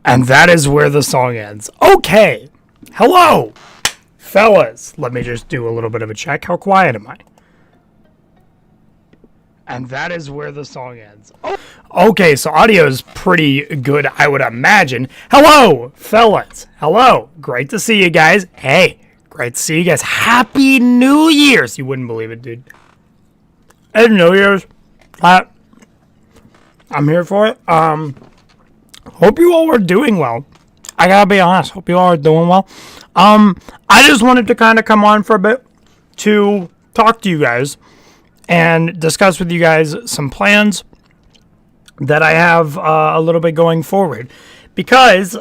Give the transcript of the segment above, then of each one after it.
And that is where the song ends. Okay. Hello, fellas. Let me just do a little bit of a check. How quiet am I? And that is where the song ends. Oh. Okay, so audio is pretty good, I would imagine. Hello, fellas. Hello. Great to see you guys. Hey, great to see you guys. Happy New Year's. You wouldn't believe it, dude. It's New Year's. I'm here for it. Hope you all are doing well. I gotta be honest. Hope you all are doing well. I just wanted to kind of come on for a bit to talk to you guys and discuss with you guys some plans that I have a little bit going forward. Because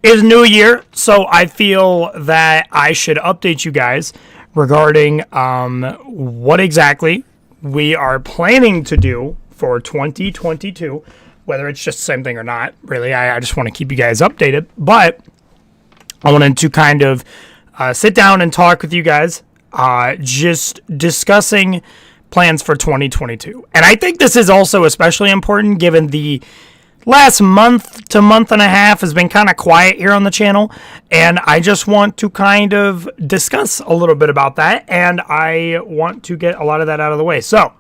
it's New Year, so I feel that I should update you guys regarding what exactly we are planning to do for 2022, whether it's just the same thing or not. Really, I just want to keep you guys updated, but I wanted to kind of sit down and talk with you guys, just discussing plans for 2022. And I think this is also especially important given the last month to month and a half has been kind of quiet here on the channel, and I just want to kind of discuss a little bit about that, and I want to get a lot of that out of the way. So,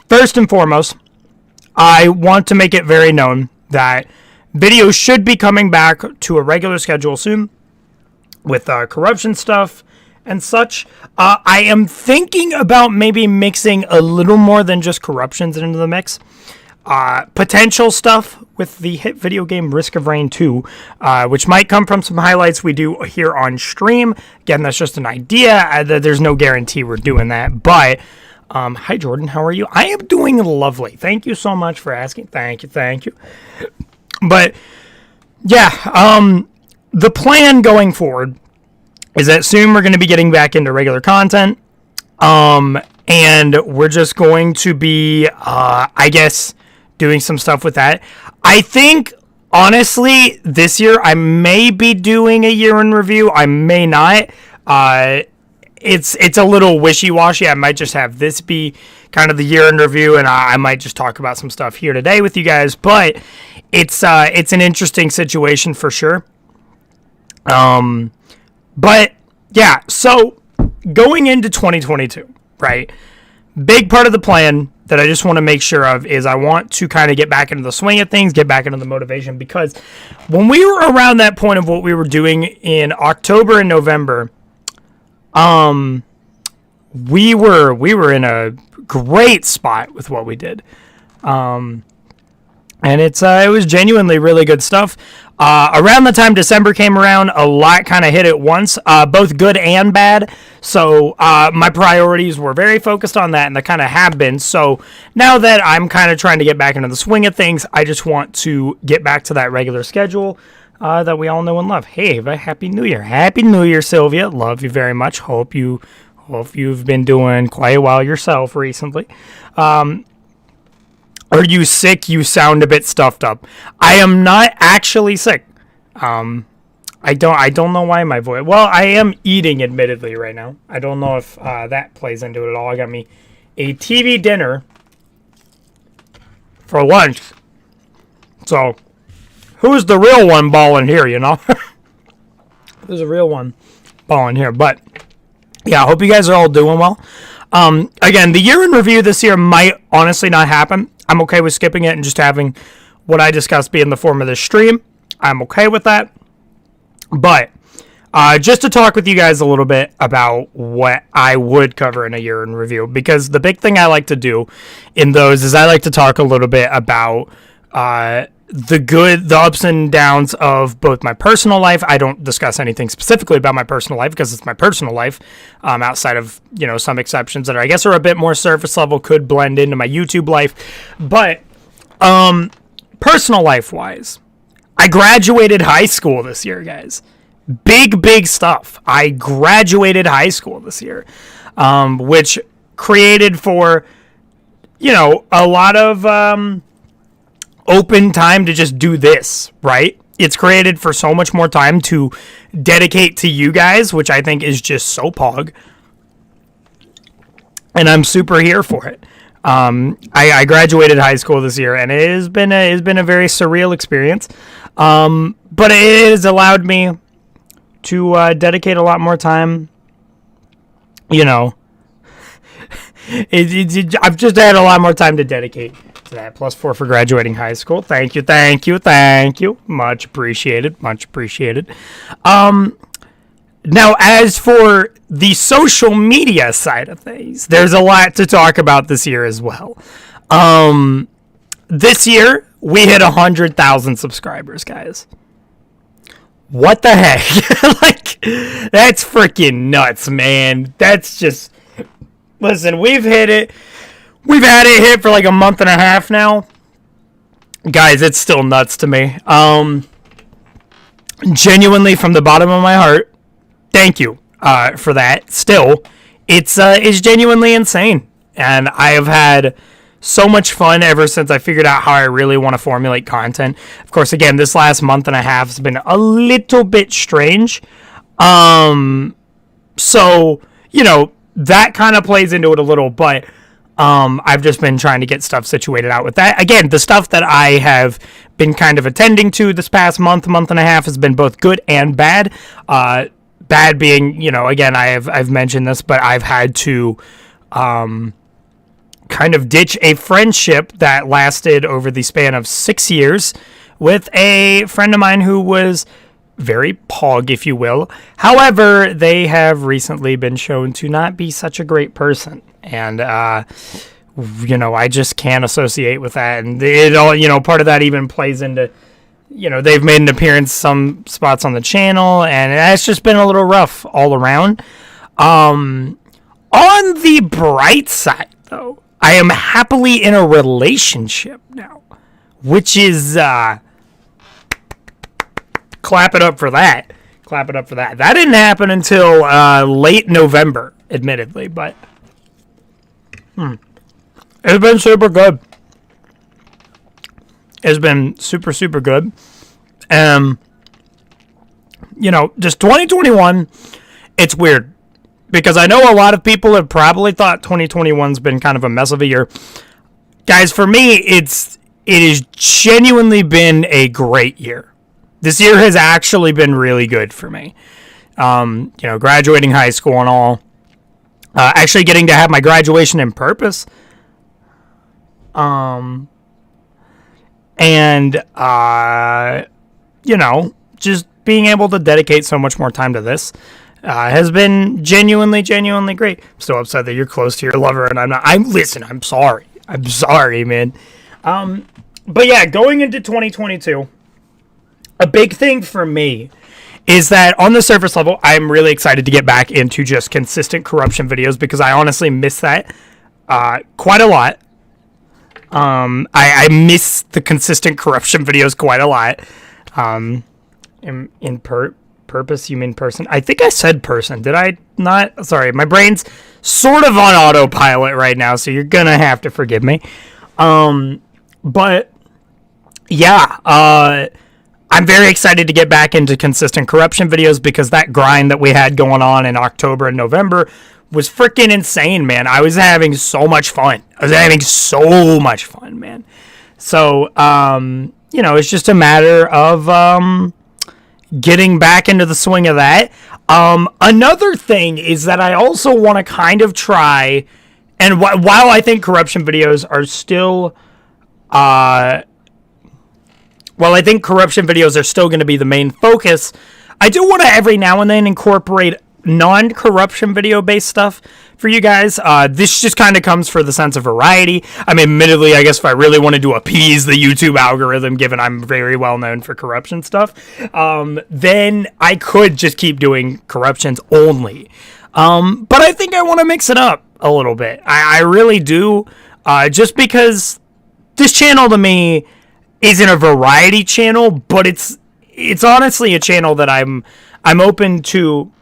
first and foremost, I want to make it very known that videos should be coming back to a regular schedule soon with corruption stuff and such. I am thinking about maybe mixing a little more than just corruptions into the mix. Potential stuff with the hit video game Risk of Rain 2, which might come from some highlights we do here on stream. Again, that's just an idea. There's no guarantee we're doing that, but hi, Jordan. How are you? I am doing lovely. Thank you so much for asking. Thank you. But, yeah, the plan going forward is that soon we're going to be getting back into regular content, and we're just going to be, I guess, doing some stuff with that. I think, honestly, this year I may be doing a year in review. I may not. It's a little wishy-washy. I might just have this be kind of the year in review, and I might just talk about some stuff here today with you guys. But it's an interesting situation for sure. But yeah, so going into 2022, right? Big part of the plan that I just want to make sure of is I want to kind of get back into the swing of things, get back into the motivation, because when we were around that point of what we were doing in October and November, we were in a great spot with what we did. And it was genuinely really good stuff. Around the time December came around, a lot kind of hit at once, both good and bad. So my priorities were very focused on that, and they kind of have been. So now that I'm kind of trying to get back into the swing of things, I just want to get back to that regular schedule that we all know and love. Hey, Happy New Year. Happy New Year, Sylvia. Love you very much. Hope you've been doing quite well yourself recently. Are you sick? You sound a bit stuffed up. I am not actually sick. I don't know why my voice. Well, I am eating, admittedly, right now. I don't know if that plays into it at all. I got me a TV dinner for lunch. So, who's the real one balling here, you know? Who's the real one balling here? But, yeah, I hope you guys are all doing well. Again, the year in review this year might honestly not happen. I'm okay with skipping it and just having what I discussed be in the form of this stream. I'm okay with that. But just to talk with you guys a little bit about what I would cover in a year in review, because the big thing I like to do in those is I like to talk a little bit about the ups and downs of both my personal life. I don't discuss anything specifically about my personal life because it's my personal life, outside of, some exceptions that I guess are a bit more surface level, could blend into my YouTube life. But personal life wise, I graduated high school this year, guys. Big stuff. I graduated high school this year, which created for, a lot of open time to just do this, right? It's created for so much more time to dedicate to you guys, which I think is just so pog. And I'm super here for it. I graduated high school this year, and it has been a very surreal experience. But it has allowed me to dedicate a lot more time. You know, I've just had a lot more time to dedicate to that. +4 for graduating high school. Thank you. Much appreciated. Now, as for the social media side of things, there's a lot to talk about this year as well. This year, we hit 100,000 subscribers, guys. What the heck? Like, that's freaking nuts, man. That's just... Listen, we've hit it. We've had it hit for like a month and a half now. Guys, it's still nuts to me. Genuinely, from the bottom of my heart, thank you for that. Still, it's genuinely insane. And I have had so much fun ever since I figured out how I really want to formulate content. Of course, again, this last month and a half has been a little bit strange. So, you know, that kind of plays into it a little, but I've just been trying to get stuff situated out with that. Again, the stuff that I have been kind of attending to this past month and a half has been both good and bad. Bad being, you know, again, I've mentioned this, but I've had to kind of ditch a friendship that lasted over the span of 6 years with a friend of mine who was very pog, if you will. However, they have recently been shown to not be such a great person. And, you know, I just can't associate with that. And it all, you know, part of that even plays into, you know, they've made an appearance some spots on the channel, and it's just been a little rough all around. On the bright side, though, I am happily in a relationship now, which is, clap it up for that. That didn't happen until late November, admittedly, but it's been super good. It's been super good. You know, just 2021, it's weird. Because I know a lot of people have probably thought 2021's been kind of a mess of a year. Guys, for me, it has genuinely been a great year. This year has actually been really good for me. You know, graduating high school and all. Actually getting to have my graduation in purpose. And, you know, just being able to dedicate so much more time to this has been genuinely great. I'm so upset that you're close to your lover and I'm not. I'm sorry, man. But yeah, going into 2022, a big thing for me is that on the surface level, I'm really excited to get back into just consistent corruption videos because I honestly miss that quite a lot. I miss the consistent corruption videos quite a lot. Purpose, you mean person? I think I said person. Did I not? Sorry, my brain's sort of on autopilot right now, so you're gonna have to forgive me. But yeah, I'm very excited to get back into consistent corruption videos because that grind that we had going on in October and November was freaking insane, man. I was having so much fun. Man. So, you know, it's just a matter of getting back into the swing of that. Another thing is that I also want to kind of try, and while I think corruption videos are still, going to be the main focus, I do want to every now and then incorporate non-corruption video-based stuff for you guys. This just kind of comes for the sense of variety. I mean, admittedly, I guess if I really wanted to appease the YouTube algorithm, given I'm very well known for corruption stuff, then I could just keep doing corruptions only. But I think I want to mix it up a little bit. I really do, just because this channel to me isn't a variety channel, but it's honestly a channel that I'm open to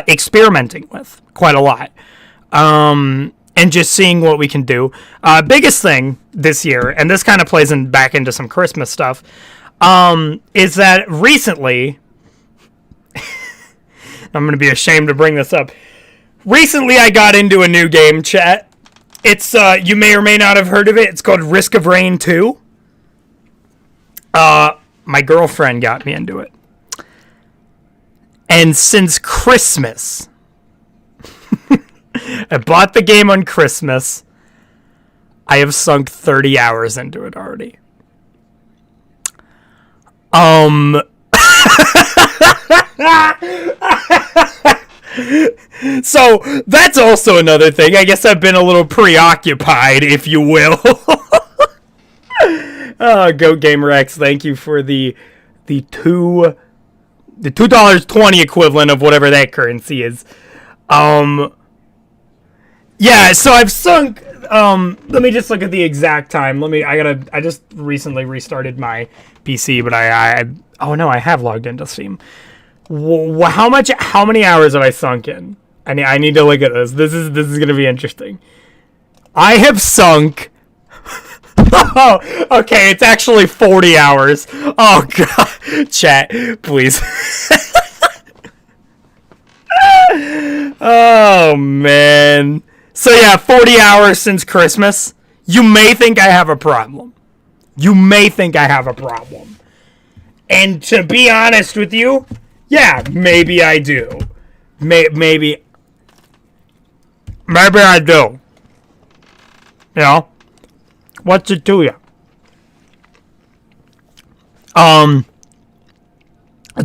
experimenting with quite a lot, and just seeing what we can do. Biggest thing this year, and this kind of plays back into some Christmas stuff, is that recently, I'm going to be ashamed to bring this up. Recently, I got into a new game, chat, It's you may or may not have heard of it. It's called Risk of Rain 2. My girlfriend got me into it. And since Christmas, I bought the game on Christmas. I have sunk 30 hours into it already. So that's also another thing. I guess I've been a little preoccupied, if you will. Go Gamer X, thank you for the $2.20 equivalent of whatever that currency is. Yeah, so I've sunk. Let me just look at the exact time. I just recently restarted my PC, but oh no, I have logged into Steam. How many hours have I sunk in? I need to look at this. This is gonna be interesting. I have sunk. Oh, okay, it's actually 40 hours. Oh god, chat, please. Oh man. So yeah, 40 hours since Christmas. You may think I have a problem. And to be honest with you, yeah, maybe I do. Maybe I do. You know? What's it to you? That's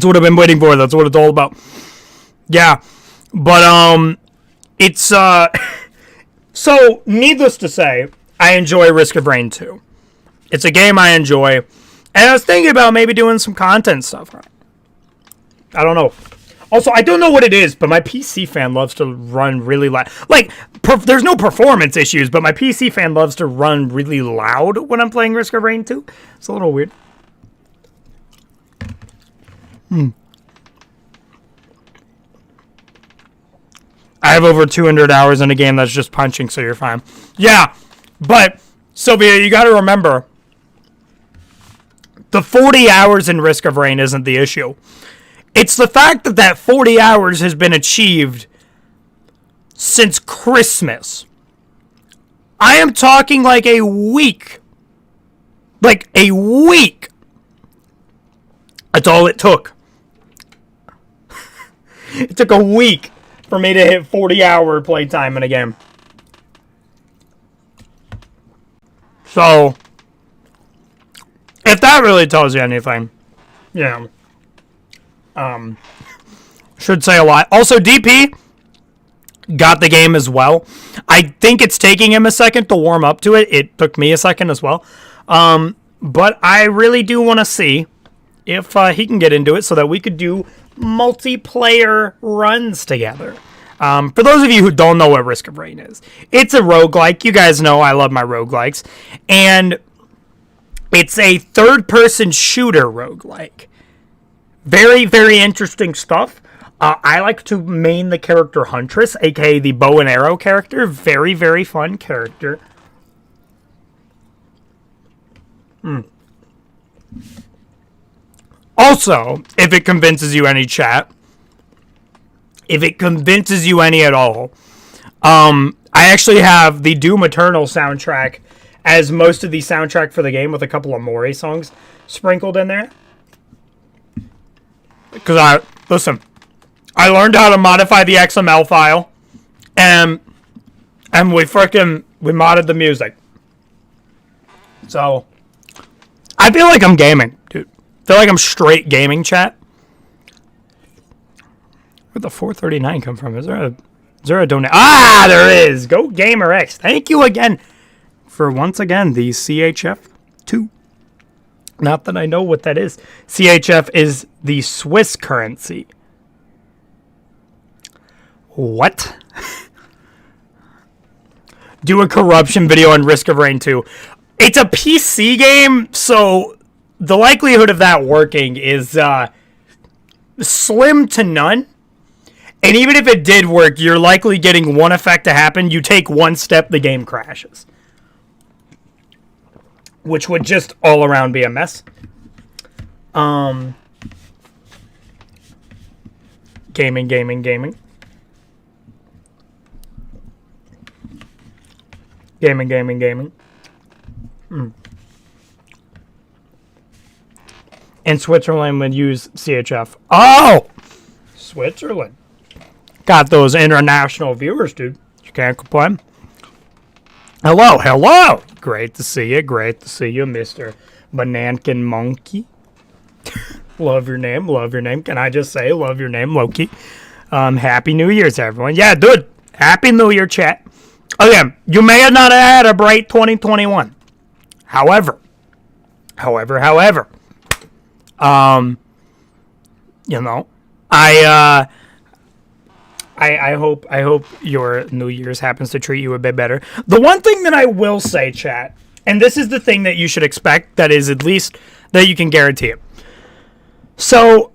what I've been waiting for. That's what it's all about. Yeah. But, it's, so, needless to say, I enjoy Risk of Rain 2. It's a game I enjoy. And I was thinking about maybe doing some content stuff. I don't know. Also, I don't know what it is, but my PC fan loves to run really loud. Like, there's no performance issues, but my PC fan loves to run really loud when I'm playing Risk of Rain 2. It's a little weird. I have over 200 hours in a game that's just punching, so you're fine. Yeah, but, Sylvia, you gotta remember, the 40 hours in Risk of Rain isn't the issue. It's the fact that 40 hours has been achieved since Christmas. I am talking like a week. Like a week. That's all it took. It took a week for me to hit 40-hour playtime in a game. So, if that really tells you anything, yeah. Should say a lot. Also, DP got the game as well. I think it's taking him a second to warm up to it. It took me a second as well. But I really do want to see if he can get into it so that we could do multiplayer runs together. For those of you who don't know what Risk of Rain is, it's a roguelike. You guys know I love my roguelikes. And it's a third-person shooter roguelike. Very, very interesting stuff. I like to main the character Huntress, aka the bow and arrow character. Very, very fun character. Also, if it convinces you any, chat, if it convinces you any at all, I actually have the Doom Eternal soundtrack as most of the soundtrack for the game with a couple of Mori songs sprinkled in there. Because listen, I learned how to modify the XML file, and we modded the music. So, I feel like I'm gaming, dude. I feel like I'm straight gaming, chat. Where'd the 439 come from? Is there a donate? Ah, there is! Go Gamer X. Thank you again for, once again, the CHF2. Not that I know what that is. CHF is the Swiss currency. What? Do a corruption video on Risk of Rain 2. It's a PC game, so the likelihood of that working is slim to none. And even if it did work, you're likely getting one effect to happen. You take one step, the game crashes. Which would just all around be a mess. Gaming. Gaming. And Switzerland would use CHF. Oh! Switzerland. Got those international viewers, dude. You can't complain. Hello. Great to see you, Mr. Banankin Monkey. Love your name. Can I just say, love your name, Loki? Happy New Year's, everyone. Yeah, dude. Happy New Year, chat. Okay, you may have not had a bright 2021. However, you know, I hope your New Year's happens to treat you a bit better. The one thing that I will say, chat, and this is the thing that you should expect, that is at least that you can guarantee it. So,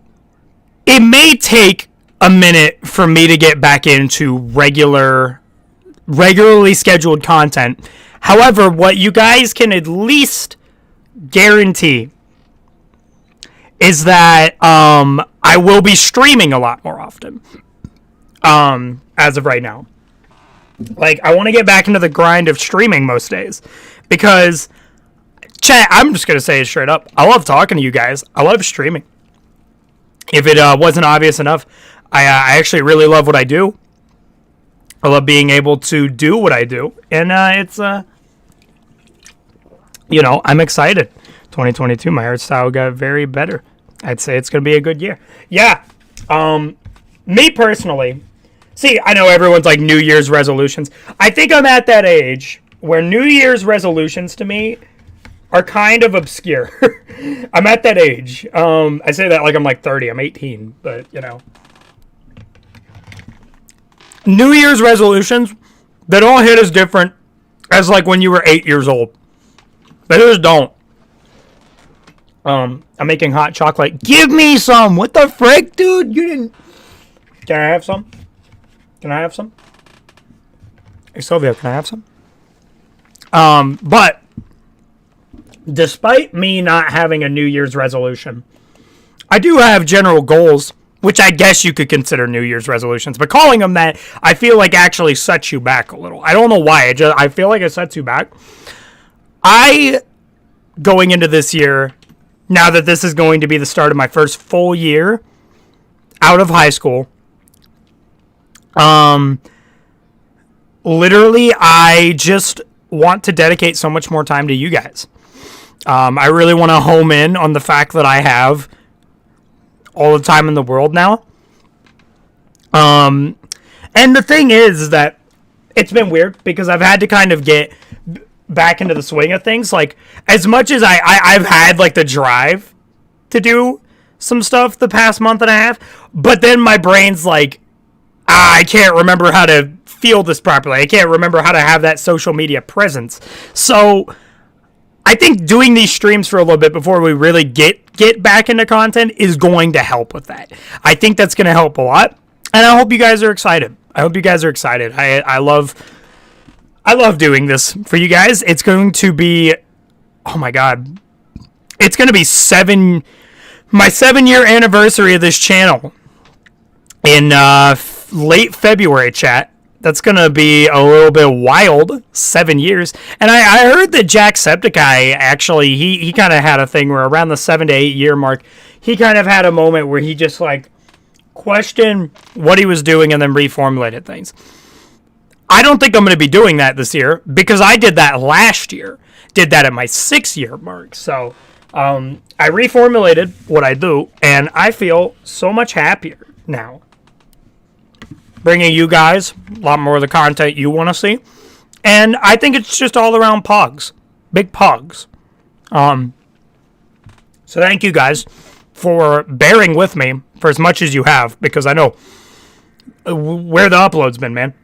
it may take a minute for me to get back into regularly scheduled content. However, what you guys can at least guarantee is that I will be streaming a lot more often as of right now. Like, I want to get back into the grind of streaming most days because, chat, I'm just going to say it straight up. I love talking to you guys. I love streaming. If it wasn't obvious enough, I actually really love what I do. I love being able to do what I do. And it's, I'm excited. 2022, my art style got very better. I'd say it's going to be a good year. Yeah. Me personally, see, I know everyone's like New Year's resolutions. I think I'm at that age where New Year's resolutions to me are kind of obscure. I'm at that age. I say that like I'm like 30. I'm 18, but New Year's resolutions, they don't hit as different as like when you were 8 years old. They just don't. I'm making hot chocolate. Give me some. What the frick, dude? You didn't. Can I have some? Hey, Sylvia, can I have some? But despite me not having a New Year's resolution, I do have general goals, which I guess you could consider New Year's resolutions. But calling them that, I feel like actually sets you back a little. I don't know why. I feel like it sets you back. Going into this year, now that this is going to be the start of my first full year out of high school, literally, I just want to dedicate so much more time to you guys. I really want to home in on the fact that I have all the time in the world now. And the thing is that it's been weird because I've had to kind of get back into the swing of things. Like, as much as I've had like the drive to do some stuff the past month and a half, but then my brain's like, I can't remember how to feel this properly. I can't remember how to have that social media presence. So I think doing these streams for a little bit before we really get back into content is going to help with that. I think that's going to help a lot. And I hope you guys are excited. I love doing this for you guys. It's going to be, oh my God, it's going to be my 7-year anniversary of this channel in late February, chat. That's going to be a little bit wild, 7 years. And I heard that Jacksepticeye, actually, he kind of had a thing where around the 7 to 8 year mark, he kind of had a moment where he just like questioned what he was doing and then reformulated things. I don't think I'm going to be doing that this year because I did that last year. Did that at my 6-year mark. So I reformulated what I do, and I feel so much happier now. Bringing you guys a lot more of the content you want to see. And I think it's just all around Pogs. Big Pogs. So thank you guys for bearing with me for as much as you have, because I know where the upload's been, man.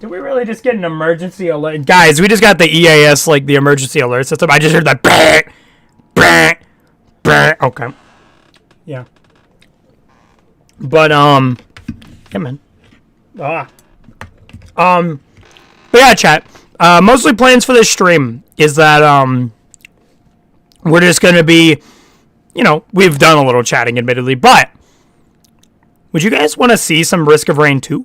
Did we really just get an emergency alert? Guys, we just got the EAS, like the emergency alert system. I just heard that. Okay. Yeah. But, yeah, man. But yeah, chat. Mostly plans for this stream is that, we're just going to be, we've done a little chatting, admittedly, but would you guys want to see some Risk of Rain 2?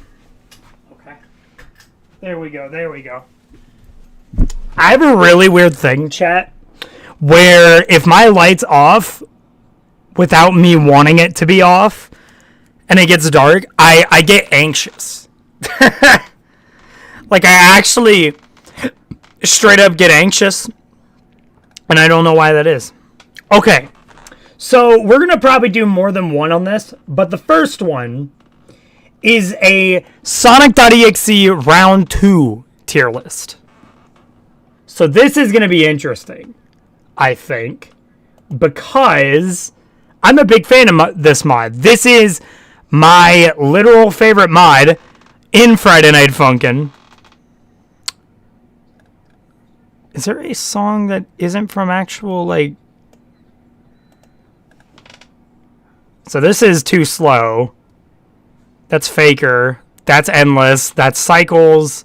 There we go. I have a really weird thing, chat, where if my light's off without me wanting it to be off and it gets dark, I get anxious. Like, I actually straight up get anxious, and I don't know why that is. Okay, so we're going to probably do more than one on this, but the first one is a Sonic.exe round 2 tier list. So this is going to be interesting, I think, because I'm a big fan of this mod. This is my literal favorite mod in Friday Night Funkin'. Is there a song that isn't from actual, like... So this is Too Slow. That's Faker. That's Endless. That's Cycles.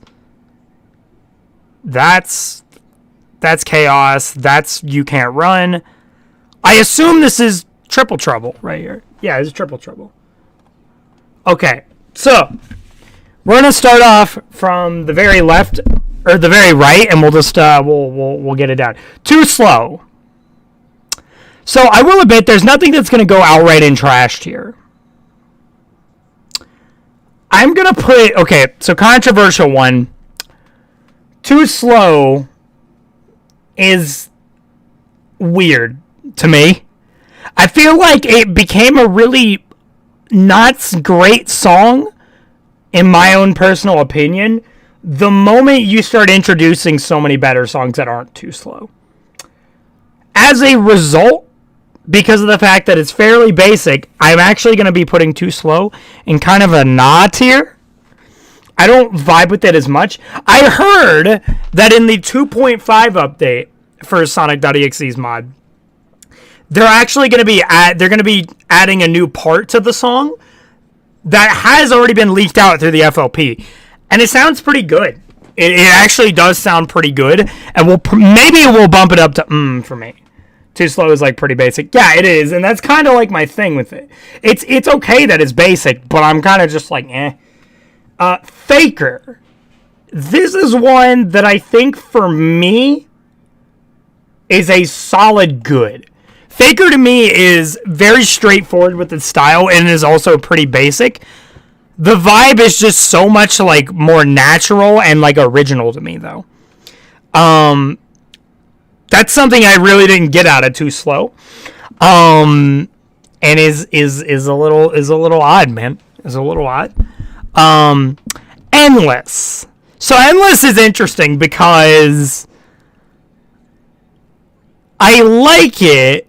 That's Chaos. That's You Can't Run. I assume this is Triple Trouble right here. Yeah, it's Triple Trouble. Okay, so we're gonna start off from the very left or the very right, and we'll just we'll get it down. Too Slow. So I will admit, there's nothing that's gonna go outright in trash here. I'm gonna put so controversial one. Too Slow is weird to me. I feel like it became a really not great song, in my own personal opinion, the moment you start introducing so many better songs that aren't Too Slow. As a result, because of the fact that it's fairly basic, I'm actually going to be putting Too Slow in kind of a nah tier. I don't vibe with it as much. I heard that in the 2.5 update for Sonic.exe's mod, they're actually going to be adding a new part to the song that has already been leaked out through the FLP, and it sounds pretty good. It actually does sound pretty good, and maybe we'll bump it up to for me. Too Slow is like pretty basic. Yeah, it is, and that's kind of like my thing with it. It's okay that it's basic, but I'm kind of just like Faker. This is one that I think for me is a solid good. Faker to me is very straightforward with its style and is also pretty basic. The vibe is just so much like more natural and like original to me though. That's something I really didn't get out of Too Slow. And is a little odd, man. Is a little odd. Endless. So Endless is interesting because I like it,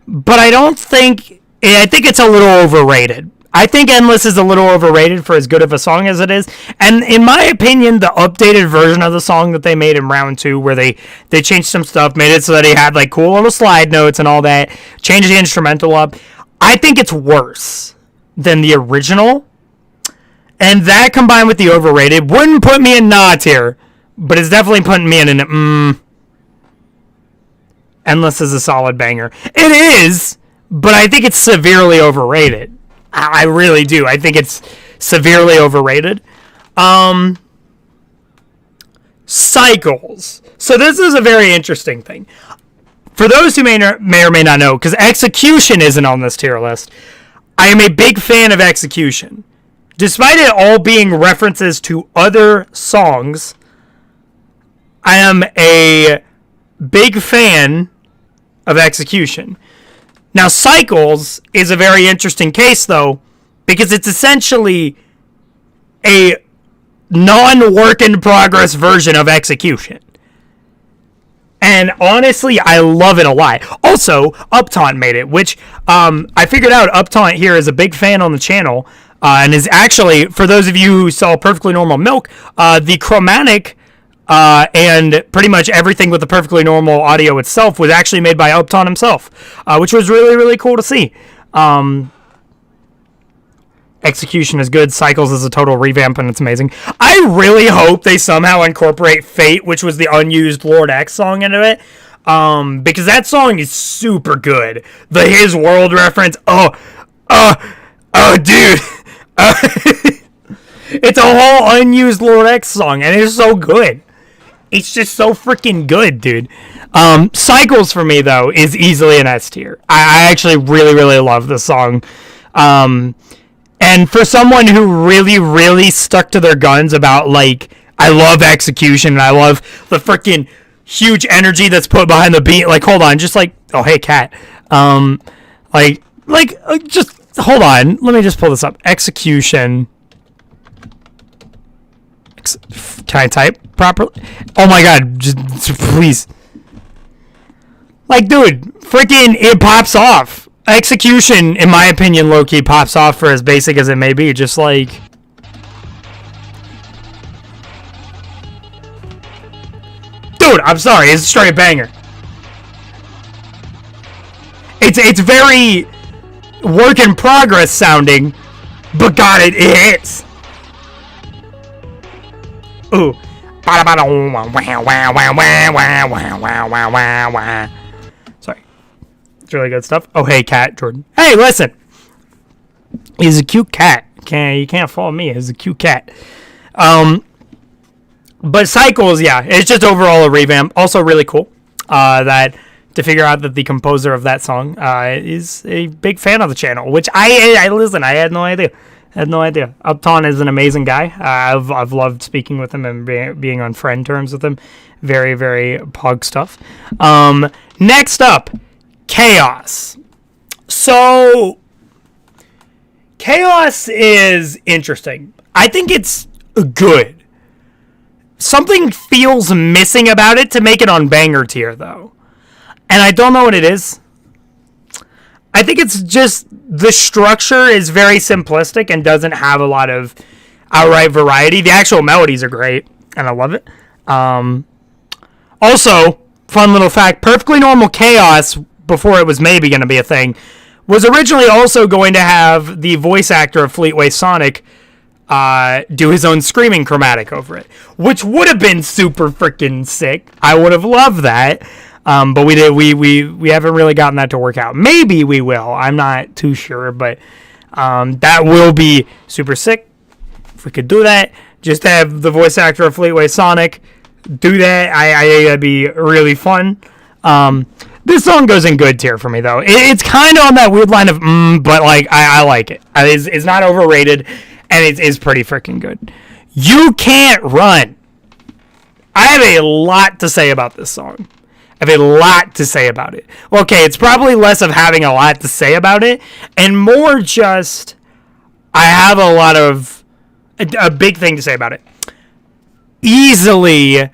but I think it's a little overrated. I think Endless is a little overrated for as good of a song as it is. And in my opinion, the updated version of the song that they made in round 2, where they changed some stuff, made it so that it had like cool little slide notes and all that, changed the instrumental up, I think it's worse than the original. And that combined with the overrated wouldn't put me in nah tier, but it's definitely putting me in an Endless is a solid banger. It is, but I think it's severely overrated. I really do. I think it's severely overrated. Cycles. So this is a very interesting thing. For those who may or may not know, because Execution isn't on this tier list, I am a big fan of Execution. Despite it all being references to other songs, I am a big fan of Execution. Now, Cycles is a very interesting case, though, because it's essentially a non-work-in-progress version of Execution. And honestly, I love it a lot. Also, Uptaunt made it, which I figured out Uptaunt here is a big fan on the channel, and is actually, for those of you who saw Perfectly Normal Milk, the chromatic and pretty much everything with the Perfectly Normal audio itself was actually made by Uptaunt himself, which was really, really cool to see. Execution is good. Cycles is a total revamp, and it's amazing. I really hope they somehow incorporate Fate, which was the unused Lord X song, into it, because that song is super good. The His World reference, dude. It's a whole unused Lord X song, and it's so good. It's just so freaking good, dude. Cycles for me, though, is easily an S tier. I actually really, really love this song. And for someone who really, really stuck to their guns about, like, I love execution, and I love the freaking huge energy that's put behind the beat. Like, hold on, just like, oh, hey, cat. Just hold on. Let me just pull this up. Execution. Can I type properly? Oh my god, just please. Like, dude, freaking, it pops off. Execution, in my opinion, low-key pops off for as basic as it may be. Just like... Dude, I'm sorry, it's a straight banger. It's very work in progress sounding, but god, it hits. Ooh. Sorry. It's really good stuff. Oh, hey, cat, Jordan. Hey, listen. He's a cute cat. You can't follow me. He's a cute cat. But Cycles, yeah, it's just overall a revamp. Also really cool that to figure out that the composer of that song is a big fan of the channel, which I listen, I had no idea. Upton is an amazing guy. I've loved speaking with him and being on friend terms with him. Very, very Pog stuff. Next up, Chaos. So, Chaos is interesting. I think it's good. Something feels missing about it to make it on banger tier, though. And I don't know what it is. I think it's just the structure is very simplistic and doesn't have a lot of outright variety. The actual melodies are great, and I love it. Also, fun little fact, Perfectly Normal Chaos, before it was maybe going to be a thing, was originally also going to have the voice actor of Fleetway Sonic do his own screaming chromatic over it, which would have been super freaking sick. I would have loved that. But we haven't really gotten that to work out. Maybe we will. I'm not too sure, but that will be super sick. If we could do that, just have the voice actor of Fleetway Sonic do that, that'd be really fun. This song goes in good tier for me, though. It's kind of on that weird line of but like I like it. It's not overrated, and it's pretty freaking good. You Can't Run. I have a lot to say about this song. I have a lot to say about it. Well, okay, it's probably less of having a lot to say about it, and more just I have a big thing to say about it. Easily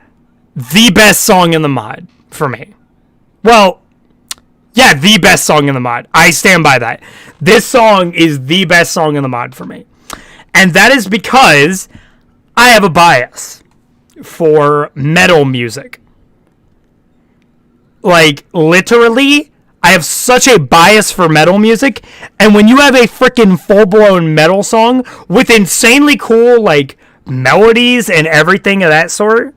the best song in the mod for me. Well, yeah, the best song in the mod. I stand by that. This song is the best song in the mod for me. And that is because I have a bias for metal music. Like, literally, I have such a bias for metal music, and when you have a freaking full-blown metal song with insanely cool, like, melodies and everything of that sort,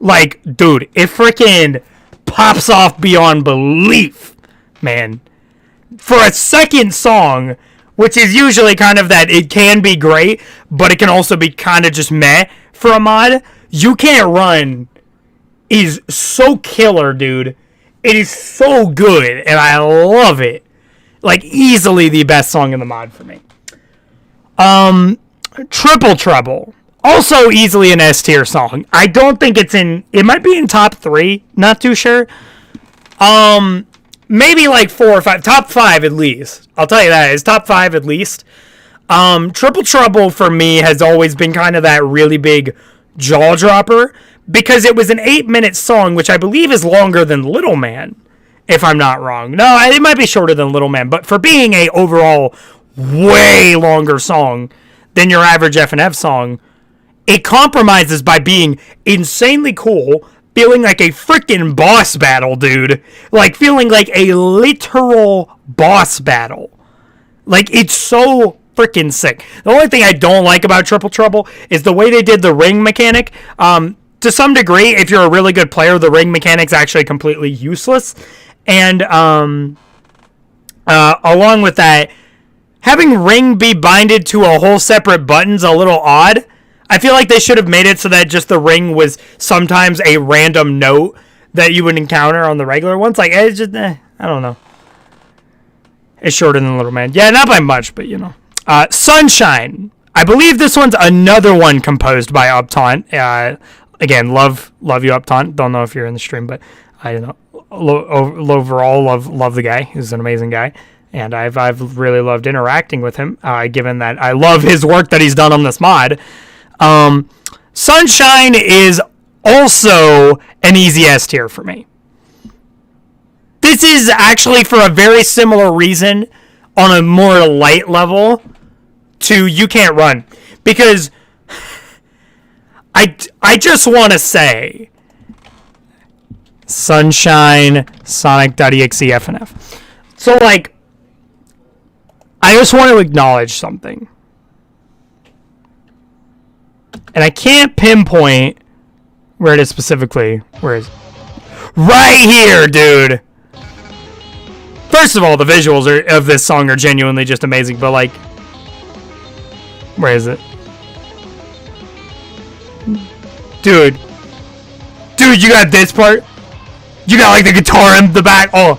like, dude, it freaking pops off beyond belief, man. For a second song, which is usually kind of that it can be great, but it can also be kind of just meh for a mod, You Can't Run is so killer, dude. It is so good, and I love it. Like, easily the best song in the mod for me. Triple Trouble. Also easily an S tier song. I don't think it's in... It might be in top 3. Not too sure. Maybe like 4 or 5. Top 5 at least. I'll tell you that. It's top 5 at least. Triple Trouble for me has always been kind of that really big jaw dropper, because it was an 8-minute song, which I believe is longer than Little Man, if I'm not wrong. No, it might be shorter than Little Man, but for being a overall way longer song than your average F&F song, it compromises by being insanely cool, feeling like a freaking boss battle, dude. Like, feeling like a literal boss battle. Like, it's so freaking sick. The only thing I don't like about Triple Trouble is the way they did the ring mechanic. To some degree, if you're a really good player, the ring mechanic's actually completely useless. And along with that, having ring be binded to a whole separate button's a little odd. I feel like they should have made it so that just the ring was sometimes a random note that you would encounter on the regular ones. Like, it's just, I don't know. It's shorter than Little Man. Yeah, not by much, but you know. Sunshine. I believe this one's another one composed by Uptaunt. Again, love you, Uptaunt. Don't know if you're in the stream, but I don't know. Overall, love the guy. He's an amazing guy, and I've really loved interacting with him. Given that I love his work that he's done on this mod. Sunshine is also an easy S tier for me. This is actually for a very similar reason on a more light level to You Can't Run. Because I just want to say Sunshine, Sonic.exe, FNF. So, like, I just want to acknowledge something. And I can't pinpoint where it is specifically. Where is it? Right here, dude! First of all, the visuals of this song are genuinely just amazing, but like, where is it? Dude, you got this part? You got like the guitar in the back? Oh.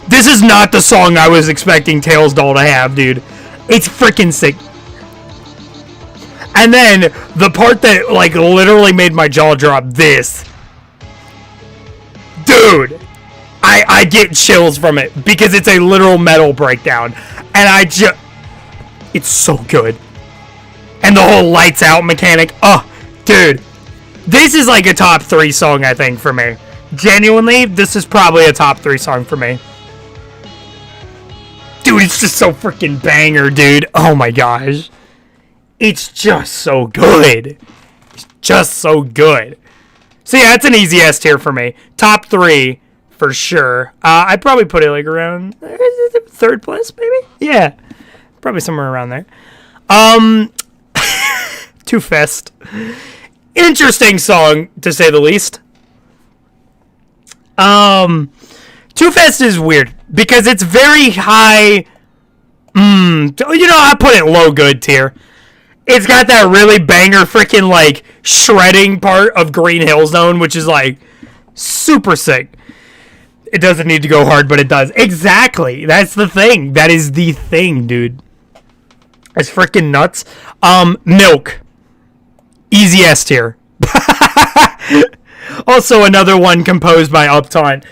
This is not the song I was expecting Tails Doll to have, dude. It's freaking sick. And then the part that like literally made my jaw drop, this. Dude, I get chills from it because it's a literal metal breakdown, and it's so good. And the whole lights out mechanic, oh, dude, this is like a top 3 song, I think, for me. Genuinely, this is probably a top 3 song for me. Dude, it's just so freaking banger, dude. Oh my gosh. It's just so good. It's just so good. So yeah, it's an easy S tier for me. Top 3 for sure. I'd probably put it like around 3rd place, maybe? Yeah. Probably somewhere around there. Too Fest. Interesting song, to say the least. Too Fest is weird because it's very high. I put it low good tier. It's got that really banger freaking like shredding part of Green Hill Zone, which is like super sick. It doesn't need to go hard, but it does. Exactly. That's the thing. That is the thing, dude. It's freaking nuts. Milk. Easy S tier. Also another one composed by Uptaunt.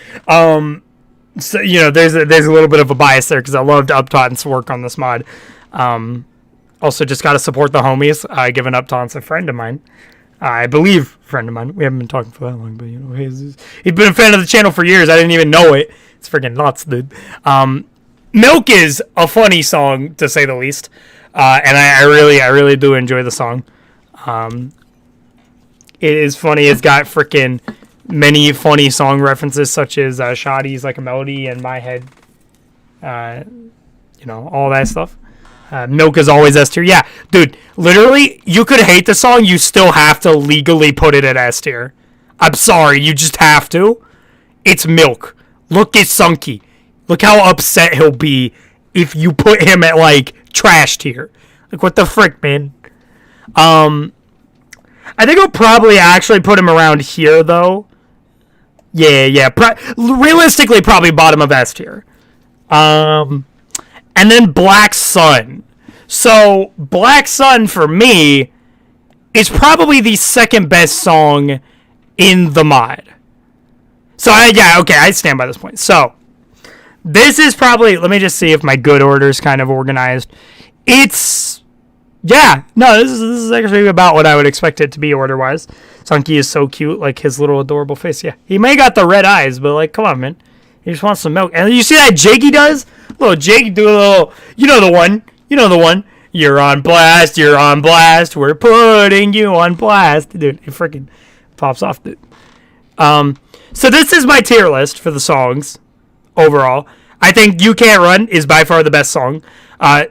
So there's a little bit of a bias there because I loved Uptaunt's work on this mod. Also just got to support the homies. Given Uptaunt's a friend of mine. I believe friend of mine. We haven't been talking for that long, but he's been a fan of the channel for years. I didn't even know it. It's freaking nuts, dude. Milk is a funny song, to say the least. And I really do enjoy the song. It is funny. It's got freaking many funny song references, such as Shoddy's Like a Melody and My Head. All that stuff. Milk is always S tier. Yeah, dude, literally, you could hate the song. You still have to legally put it at S tier. I'm sorry, you just have to. It's Milk. Look at Sunky. Look how upset he'll be if you put him at, like, trash tier. Like, what the frick, man? I think I'll probably actually put him around here, though. Yeah. Realistically, probably bottom of S tier. And then Black Sun. So, Black Sun, for me, is probably the second best song in the mod. So, I stand by this point. So, this is probably, let me just see if my good order is kind of organized. This is actually about what I would expect it to be order-wise. Sunky is so cute, like his little adorable face. Yeah, he may got the red eyes, but like, come on, man. He just wants some milk. And you see that Jakey does? Little Jakey do a little, the one. You're on blast, we're putting you on blast. Dude, it freaking pops off, dude. So this is my tier list for the songs overall. I think You Can't Run is by far the best song.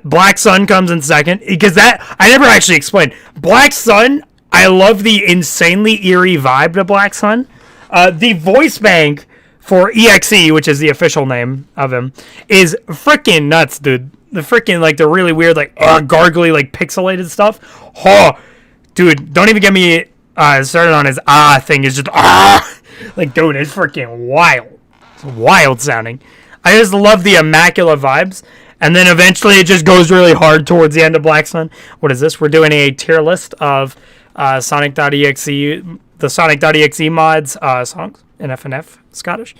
Black Sun comes in second, because that, I never actually explained. Black Sun, I love the insanely eerie vibe to Black Sun. The voice bank for EXE, which is the official name of him, is freaking nuts, dude. The freaking, like, the really weird, like, gargly, like, pixelated stuff. Oh, dude, don't even get me started on his thing. It's just, like, dude, it's freaking wild. It's wild sounding. I just love the immaculate vibes. And then eventually it just goes really hard towards the end of Black Sun. What is this? We're doing a tier list of Sonic.exe, the Sonic.exe mods songs in FNF Scottish.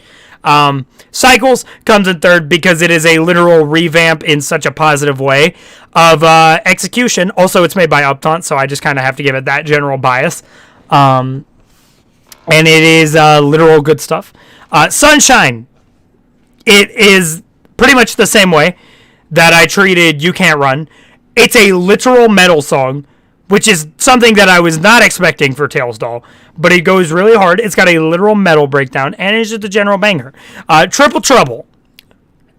Cycles comes in third because it is a literal revamp in such a positive way of Execution. Also, it's made by Uptaunt, so I just kind of have to give it that general bias. And it is literal good stuff. Sunshine. It is pretty much the same way that I treated You Can't Run. It's a literal metal song, which is something that I was not expecting for Tails Doll, but it goes really hard. It's got a literal metal breakdown, and it's just a general banger. Triple Trouble,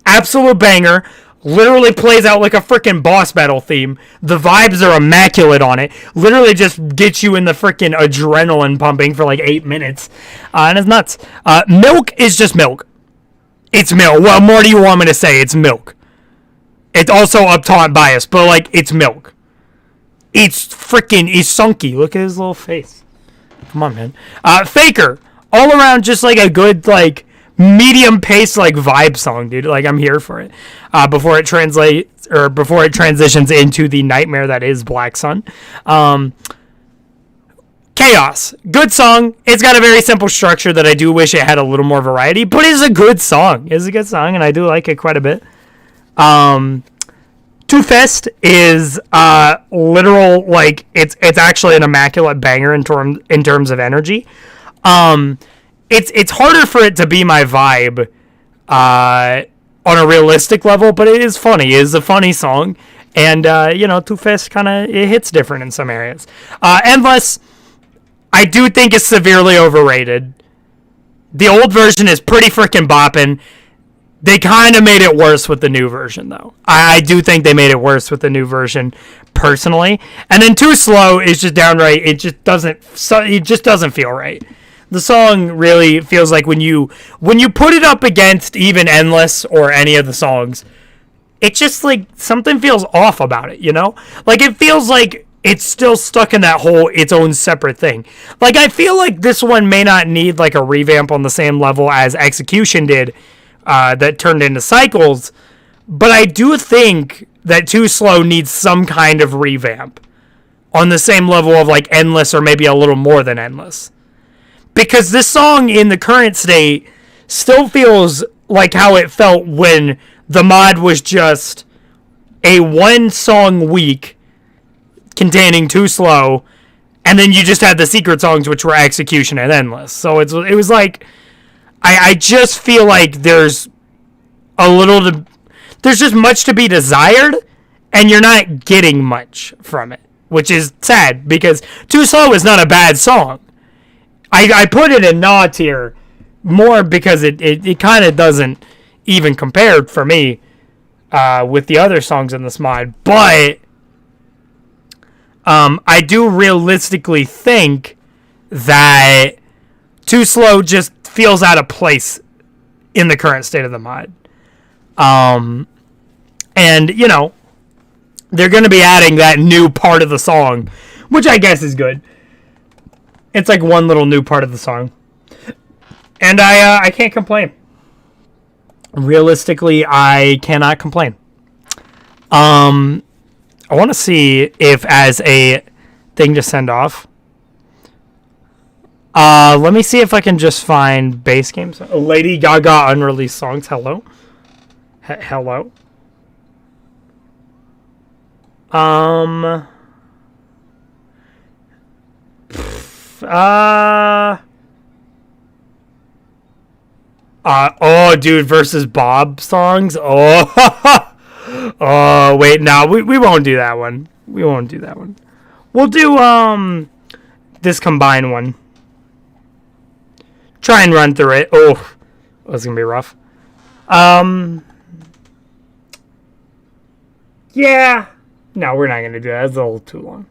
absolute banger, literally plays out like a freaking boss battle theme. The vibes are immaculate on it. Literally just gets you in the freaking adrenaline pumping for like 8 minutes, and it's nuts. Milk is just milk. It's milk. What more do you want me to say? It's milk. It's also Uptaunt bias, but, like, it's milk. It's freaking Isunki. Look at his little face. Come on, man. Faker. All around just, like, a good, like, medium-paced, like, vibe song, dude. Like, I'm here for it. Before it transitions into the nightmare that is Black Sun. Chaos. Good song. It's got a very simple structure that I do wish it had a little more variety, but it's a good song. It's a good song, and I do like it quite a bit. Too Fast is literal, like, it's actually an immaculate banger in terms of energy. It's harder for it to be my vibe on a realistic level, but it is funny. It is a funny song, and Too Fast kind of it hits different in some areas. Endless, I do think is severely overrated. The old version is pretty freaking bopping. They kind of made it worse with the new version, though. I do think they made it worse with the new version, personally. And then Too Slow is just downright. It just doesn't feel right. The song really feels like when you put it up against even Endless or any of the songs, it just like something feels off about it. You know, like it feels like it's still stuck in that whole its own separate thing. Like I feel like this one may not need like a revamp on the same level as Execution did. That turned into Cycles, but I do think that Too Slow needs some kind of revamp on the same level of like Endless or maybe a little more than Endless, because this song in the current state still feels like how it felt when the mod was just a one song week containing Too Slow, and then you just had the secret songs which were Execution and Endless. So it was like I just feel like there's just much to be desired, and you're not getting much from it, which is sad, because Too Slow is not a bad song. I put it in Nah tier more because it kind of doesn't even compare for me with the other songs in this mod, but I do realistically think that Too Slow just feels out of place in the current state of the mod. And, they're going to be adding that new part of the song, which I guess is good. It's like one little new part of the song. And I can't complain. Realistically, I cannot complain. I want to see if as a thing to send off, let me see if I can just find bass games. Lady Gaga unreleased songs. Hello. Hello. Oh, dude, versus Bob songs. Oh, oh, wait, no, we won't do that one. We won't do that one. We'll do this combined one. Try and run through it. Oh, that's gonna be rough. Yeah. No, we're not gonna do that. That's a little too long.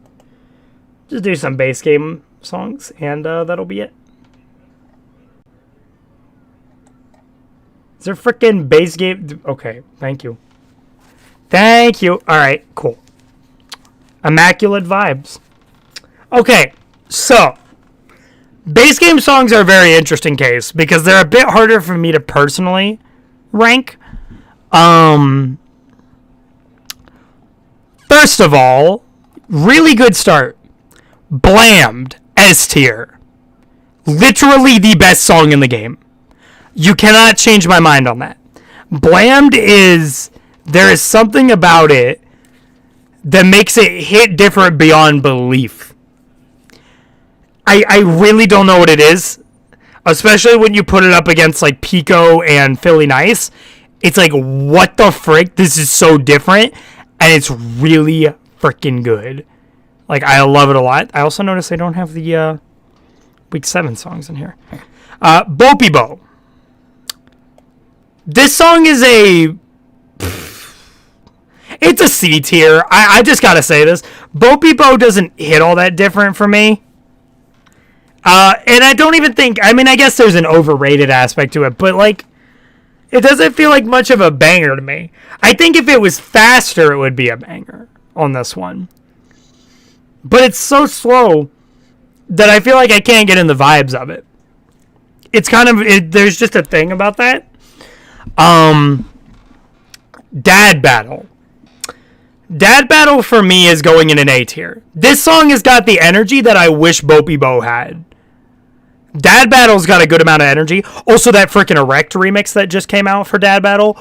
Just do some bass game songs, and that'll be it. Is there freaking bass game? Okay, thank you. Thank you. All right, cool. Immaculate vibes. Okay, so bass game songs are a very interesting case because they're a bit harder for me to personally rank. First of all, really good start. Blammed, S tier. Literally the best song in the game. You cannot change my mind on that. Blammed there is something about it that makes it hit different beyond belief. I really don't know what it is. Especially when you put it up against like Pico and Philly Nice. It's like, what the frick? This is so different. And it's really freaking good. Like, I love it a lot. I also noticed they don't have the Week 7 songs in here. Bopey Bo. This song is it's a C tier. I just gotta say this. Bopey Bo doesn't hit all that different for me. And I don't even think, I mean, I guess there's an overrated aspect to it, but like, it doesn't feel like much of a banger to me. I think if it was faster, it would be a banger on this one. But it's so slow that I feel like I can't get in the vibes of it. It's kind of, there's just a thing about that. Dad Battle. Dad Battle for me is going in an A tier. This song has got the energy that I wish Bopey Bo had. Dad Battle's got a good amount of energy. Also, that freaking Erect remix that just came out for Dad Battle.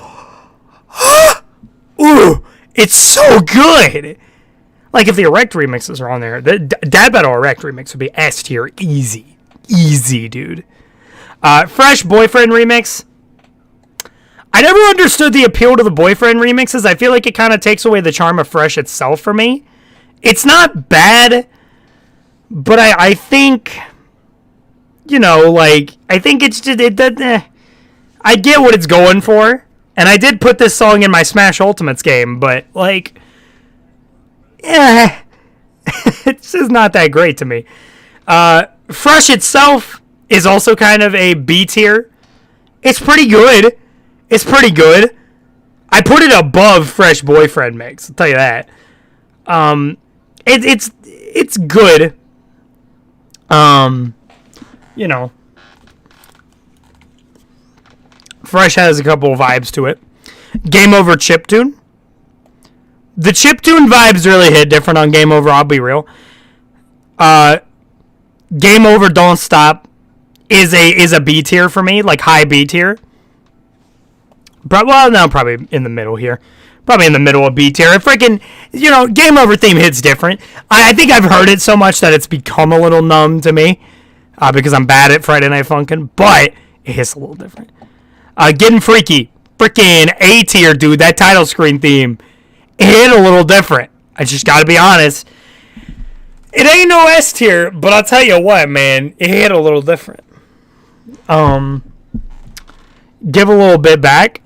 Ooh, it's so good. Like, if the Erect remixes are on there, the Dad Battle Erect remix would be S tier. Easy. Easy, dude. Fresh Boyfriend remix. I never understood the appeal to the Boyfriend remixes. I feel like it kind of takes away the charm of Fresh itself for me. It's not bad, but I think, you know, like, I think it's just, I get what it's going for, and I did put this song in my Smash Ultimates game, but, like, it's just not that great to me. Fresh itself is also kind of a B tier. It's pretty good. It's pretty good. I put it above Fresh Boyfriend mix, I'll tell you that. It's good. You know, Fresh has a couple of vibes to it. Game Over Chiptune. The Chiptune vibes really hit different on Game Over, I'll be real. Game Over Don't Stop is a B tier for me, like high B tier. Well, no, probably in the middle here. Probably in the middle of B tier. Freaking, you know, Game Over theme hits different. I think I've heard it so much that it's become a little numb to me. Because I'm bad at Friday Night Funkin'. But it hits a little different. Getting Freaky. Freaking A tier, dude. That title screen theme. It hit a little different. I just gotta be honest. It ain't no S tier. But I'll tell you what, man. It hit a little different. Give a little bit back.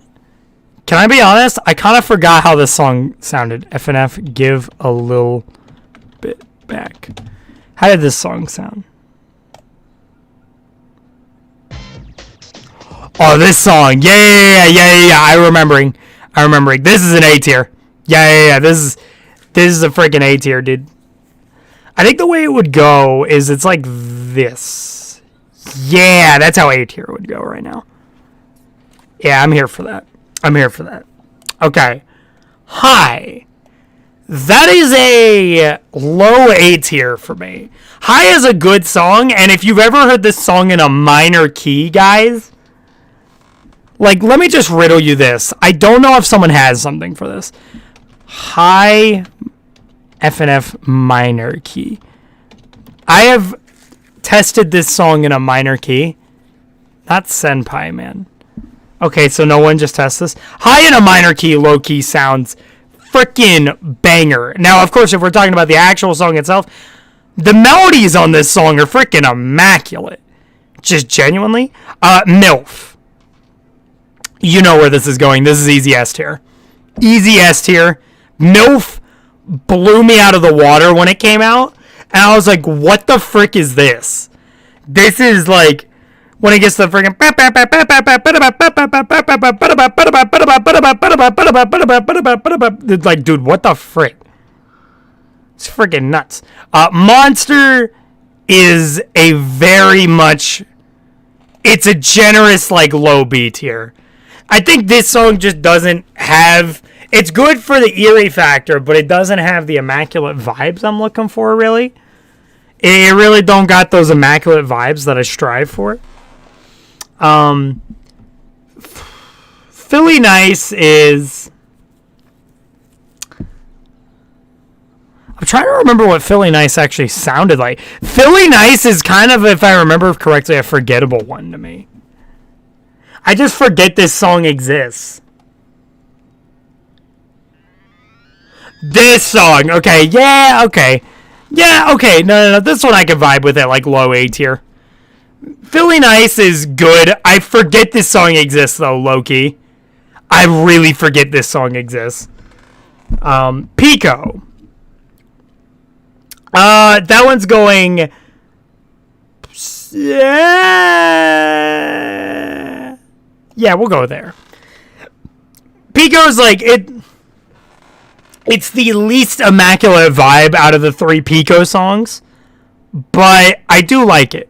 Can I be honest? I kind of forgot how this song sounded. FNF, give a little bit back. How did this song sound? Oh, this song. Yeah. I'm remembering. This is an A tier. Yeah. This is a freaking A tier, dude. I think the way it would go is it's like this. Yeah, that's how A tier would go right now. Yeah, I'm here for that. Okay. High. That is a low A tier for me. High is a good song, and if you've ever heard this song in a minor key, guys, like, let me just riddle you this. I don't know if someone has something for this. High FNF minor key. I have tested this song in a minor key. Not Senpai, man. Okay, so no one just tests this. High in a minor key, low key sounds freaking banger. Now, of course, if we're talking about the actual song itself, the melodies on this song are freaking immaculate. Just genuinely. MILF. You know where this is going. This is easy S tier. Easy S tier. MILF blew me out of the water when it came out. And I was like, what the frick is this? This is like When it gets to the freaking it's like, dude, what the frick? It's freaking nuts. Monster is a very much, it's a generous, like, low B tier. I think this song just doesn't have, it's good for the eerie factor, but it doesn't have the immaculate vibes I'm looking for, really. It really don't got those immaculate vibes that I strive for. Philly Nice is, I'm trying to remember what Philly Nice actually sounded like. Philly Nice is kind of, if I remember correctly, a forgettable one to me. I just forget this song exists. This song, okay, yeah, okay. Yeah, okay, no, this one I can vibe with it, like low A tier. Philly Nice is good. I forget this song exists, though, low-key. I really forget this song exists. Pico. That one's going... Yeah, we'll go there. Pico's like, it's the least immaculate vibe out of the 3 Pico songs, but I do like it.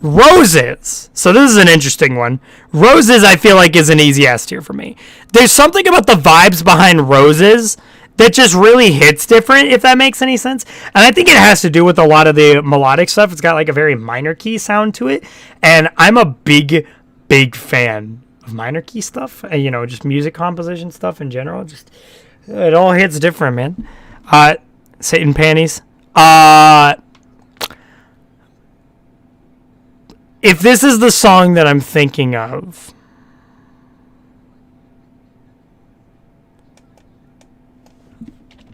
Roses. So this is an interesting one. Roses, I feel like, is an easy S tier for me. There's something about the vibes behind Roses that just really hits different, if that makes any sense. And I think it has to do with a lot of the melodic stuff. It's got like a very minor key sound to it. And I'm a big fan of minor key stuff. And, you know, just music composition stuff in general. Just, it all hits different, man. Satan Panties. If this is the song that I'm thinking of,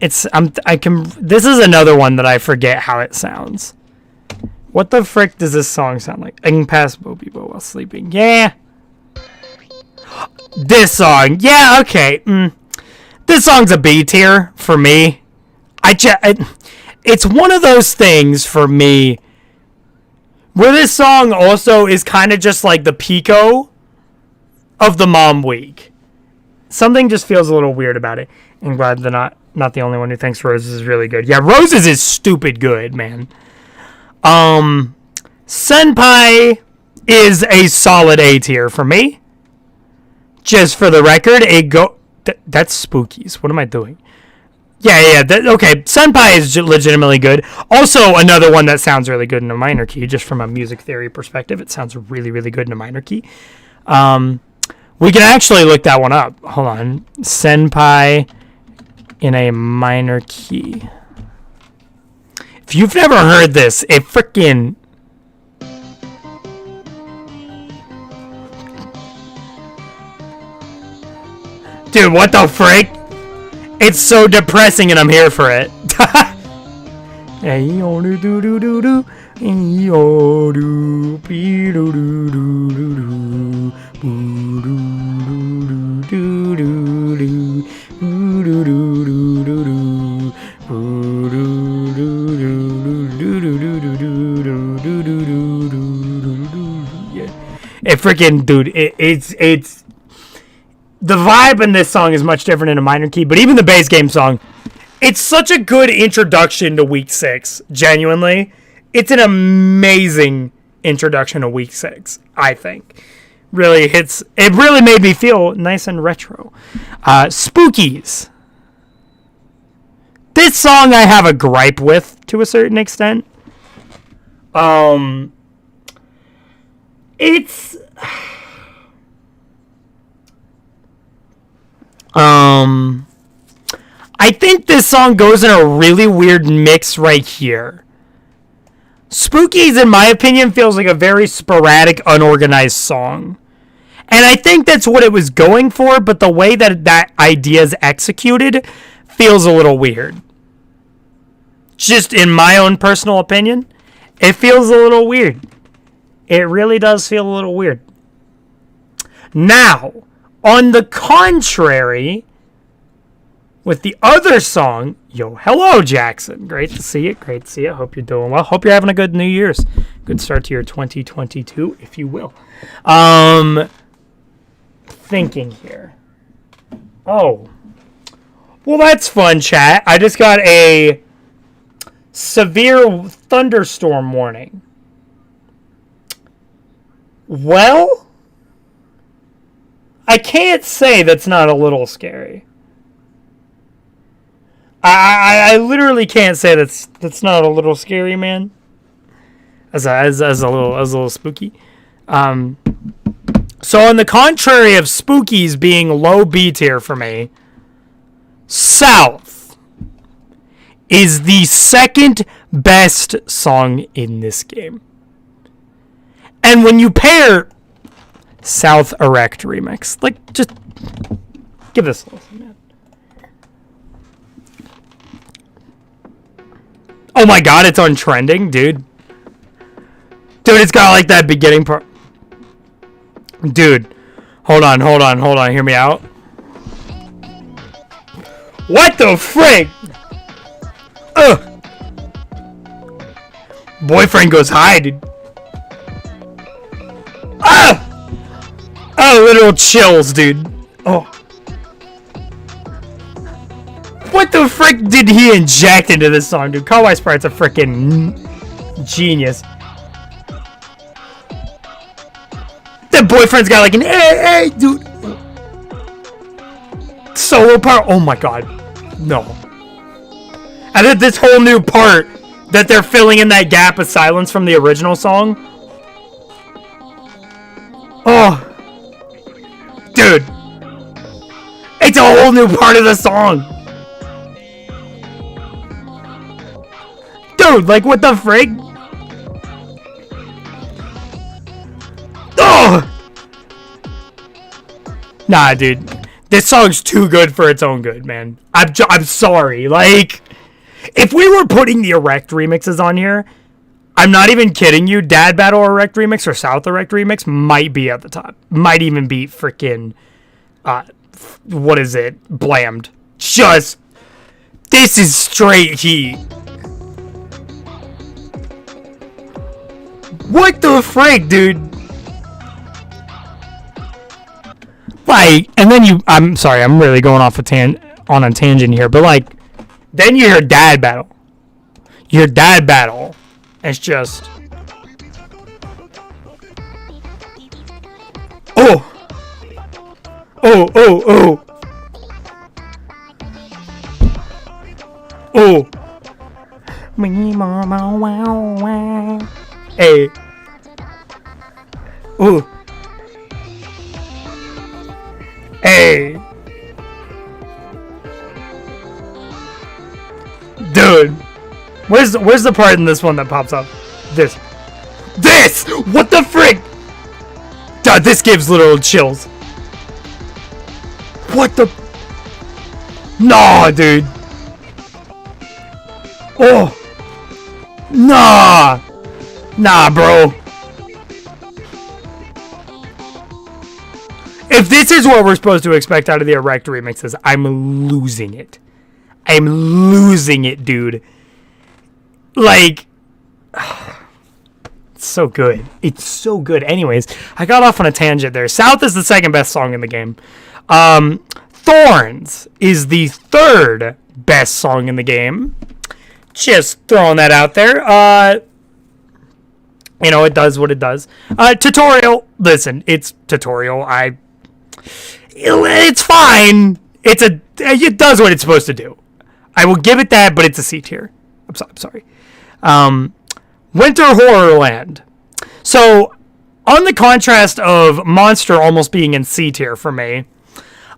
this is another one that I forget how it sounds. What the frick does this song sound like? I can pass Bobo while sleeping. Yeah. This song. Yeah, okay. This song's a B tier for me. It's one of those things for me where this song also is kind of just like the Pico of the Mom Week. Something just feels a little weird about it. I'm glad they're not the only one who thinks Roses is really good. Yeah, Roses is stupid good, man. Senpai is a solid A tier for me. Just for the record, that's Spookies. What am I doing? Yeah. Okay, Senpai is legitimately good. Also, another one that sounds really good in a minor key, just from a music theory perspective. It sounds really, really good in a minor key. We can actually look that one up. Hold on. Senpai in a minor key. If you've never heard this, it freaking... Dude, what the frick? It's so depressing and I'm here for it. It freaking, dude, it's the vibe in this song is much different in a minor key, but even the base game song, it's such a good introduction to Week 6, genuinely. It's an amazing introduction to Week 6, I think. It really made me feel nice and retro. Spookies. This song I have a gripe with, to a certain extent. It's... I think this song goes in a really weird mix right here. Spookies, in my opinion, feels like a very sporadic, unorganized song. And I think that's what it was going for, but the way that idea is executed feels a little weird. Just in my own personal opinion, it feels a little weird. It really does feel a little weird. Now, on the contrary, with the other song. Yo, hello, Jackson. Great to see you. Great to see you. Hope you're doing well. Hope you're having a good New Year's. Good start to your 2022, if you will. Thinking here. Oh. Well, that's fun, chat. I just got a severe thunderstorm warning. Well, I can't say that's not a little scary. I literally can't say that's not a little scary, man. As a little spooky. So on the contrary of Spookies being low B tier for me, South is the second best song in this game. And when you pair South Erect Remix, like, just give this a listen, man. Oh my god, it's on trending, dude. Dude, it's got like that beginning part. Dude, hold on, hear me out. What the frick? Ugh. Boyfriend goes high, dude. Ah! Oh, literal chills, dude. Oh. What the frick did he inject into this song, dude? Kawaii Sprite's a frickin' genius. That boyfriend's got like an hey, dude. Solo part. Oh my god. No. And then this whole new part that they're filling in that gap of silence from the original song. Oh. Dude. It's a whole new part of the song. Dude, like what the frig? Oh! Nah, dude. This song's too good for its own good, man. I'm sorry. Like, if we were putting the Erect remixes on here, I'm not even kidding you. Dad Battle Erect remix or South Erect remix might be at the top. Might even be freaking, what is it? Blammed. Just, this is straight heat. What the frick, dude? Like, and then I'm sorry, I'm really going off on a tangent here, but like, then you hear Dad Battle. Your Dad Battle. It's just, oh. Hey. Ooh. Hey. Dude. Where's the part in this one that pops up? This. What the frick? God, this gives literal chills. What the? Nah, dude. Oh. Nah, bro. If this is what we're supposed to expect out of the Erect remixes, I'm losing it. I'm losing it, dude. Like, it's so good. It's so good. Anyways, I got off on a tangent there. South is the second best song in the game. Thorns is the third best song in the game. Just throwing that out there. You know, it does what it does. Tutorial. Listen, it's tutorial. It's fine. It does what it's supposed to do. I will give it that, but it's a C tier. I'm sorry. Winter Horrorland. So, on the contrast of Monster almost being in C tier for me,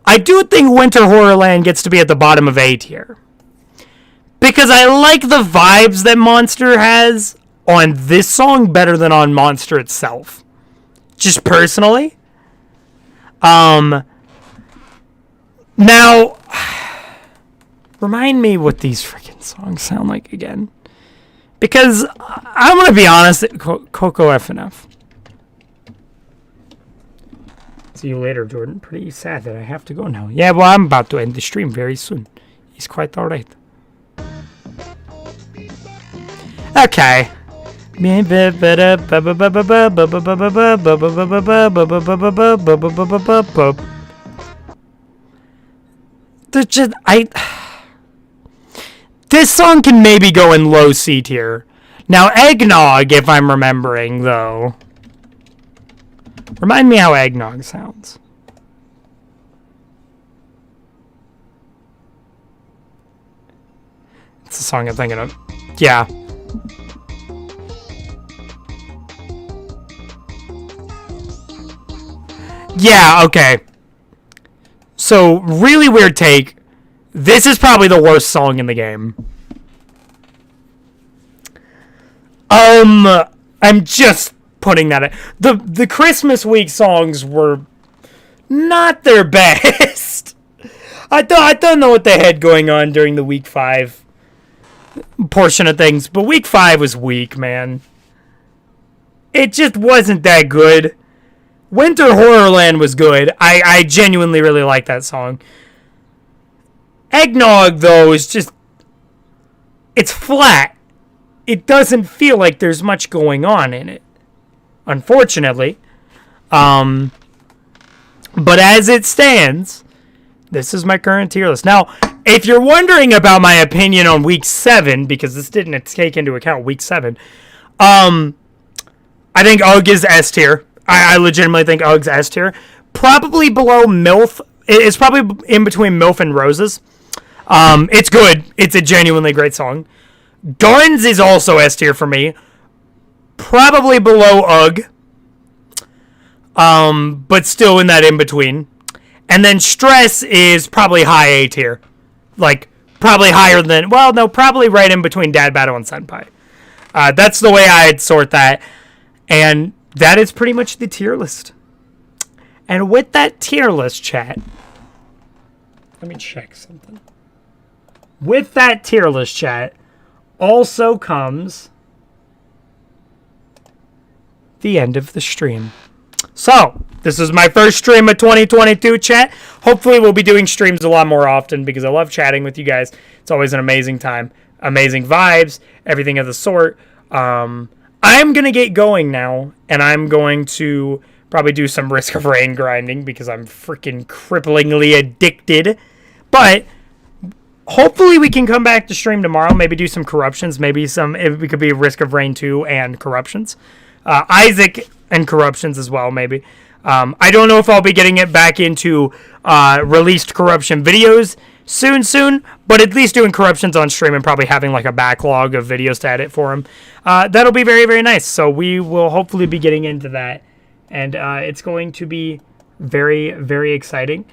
I do think Winter Horrorland gets to be at the bottom of A tier. Because I like the vibes that Monster has on this song better than on Monster itself. Just personally. Now, remind me what these freaking songs sound like again. Because I'm going to be honest, Coco FNF. See you later, Jordan. Pretty sad that I have to go now. Yeah, well, I'm about to end the stream very soon. He's quite alright. Okay. This song can maybe go in low C tier. Now, Eggnog, if I'm remembering, though. Remind me how Eggnog sounds. It's the song I'm thinking of. Yeah. Yeah, okay. So, really weird take. This is probably the worst song in the game. I'm just putting that in. The Christmas week songs were not their best. I don't know what they had going on during the week 5 portion of things, but week 5 was weak, man. It just wasn't that good. Winter Horrorland was good. I genuinely really like that song. Eggnog, though, is just... It's flat. It doesn't feel like there's much going on in it. Unfortunately. But as it stands, this is my current tier list. Now, if you're wondering about my opinion on week 7, because this didn't take into account week 7, I think UGG is S tier. I legitimately think UGG's S tier. Probably below MILF. It's probably in between MILF and Roses. It's good. It's a genuinely great song. Guns is also S tier for me. Probably below UGG. But still in that in-between. And then Stress is probably high A tier. Like, probably higher than... Well, no, probably right in between Dad Battle and Senpai. That's the way I'd sort that. And that is pretty much the tier list. And with that tier list, chat... Let me check something. With that tier list, chat, also comes the end of the stream. So, this is my first stream of 2022, chat. Hopefully we'll be doing streams a lot more often because I love chatting with you guys. It's always an amazing time. Amazing vibes, everything of the sort. I'm going to get going now, and I'm going to probably do some Risk of Rain grinding because I'm freaking cripplingly addicted. But hopefully we can come back to stream tomorrow, maybe do some corruptions, maybe it could be Risk of Rain 2 and corruptions. Isaac and corruptions as well, maybe. I don't know if I'll be getting it back into released corruption videos soon, but at least doing corruptions on stream and probably having like a backlog of videos to edit for them. That'll be very, very nice. So we will hopefully be getting into that, and it's going to be very, very exciting.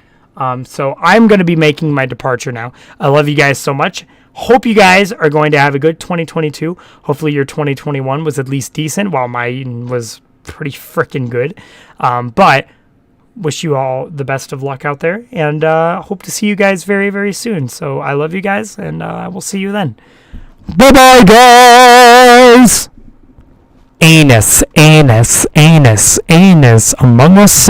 So I'm going to be making my departure now. I love you guys so much. Hope you guys are going to have a good 2022. Hopefully your 2021 was at least decent, while mine was pretty freaking good. But wish you all the best of luck out there, and hope to see you guys very, very soon. So I love you guys, and we'll see you then. Bye-bye, guys! Anus, anus, anus, anus, Among Us